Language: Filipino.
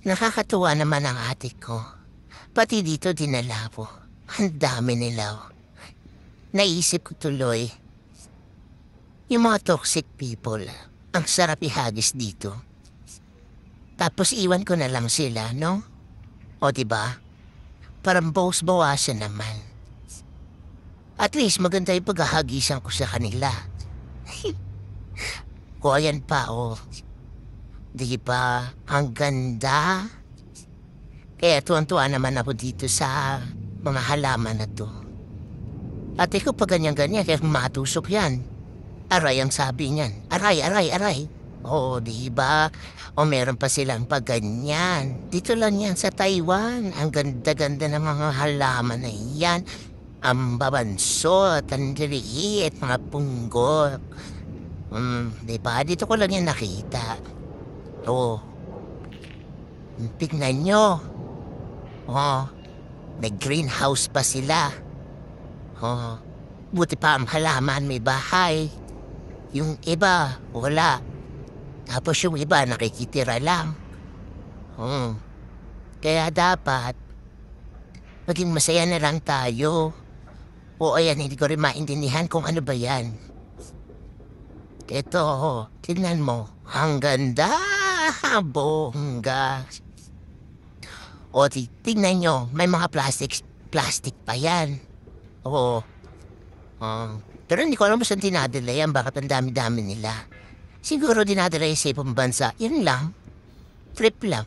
Nakakatuwa naman ang ate ko. Pati dito dinala po. Ang dami nila. Naisip ko tuloy, yung mga toxic people, ang sarap ihagis dito. Tapos iwan ko na lang sila, no? O diba? Parang bawas-bawasan naman. At least maganda yung paghahagisan ko sa kanila. O ayan pa, oh. Di ba? Ang ganda. Kaya tuwan-tuwa naman ako dito sa mga halaman na to. Ate ko pa ganyan-ganyan, kaya matusok yan. Aray ang sabi niyan. Aray, aray, aray. Oo, di ba? O meron pa silang pag ganyan. Dito lang yan sa Taiwan. Ang ganda-ganda ng mga halaman na yan. Ang babansot, ang liliit, mga punggol. Di ba? Dito ko lang yan nakita. Oo. Tignan nyo. Oh, may greenhouse pa sila. Oh, buti pa ang halaman may bahay. Yung iba, wala. Tapos yung iba, nakikitira lang. Kaya dapat, maging masaya na lang tayo. O ayan, hindi ko rin maintindihan kung ano ba yan. Ito, tingnan mo. Ang ganda, bongga. O, tingnan nyo, may mga plastic pa yan. Oo. Pero hindi ko alam saan dinadala yan, bakit ang dami-dami nila. Siguro dinadala yung sa ibang bansa. Yun lang. Trip lang.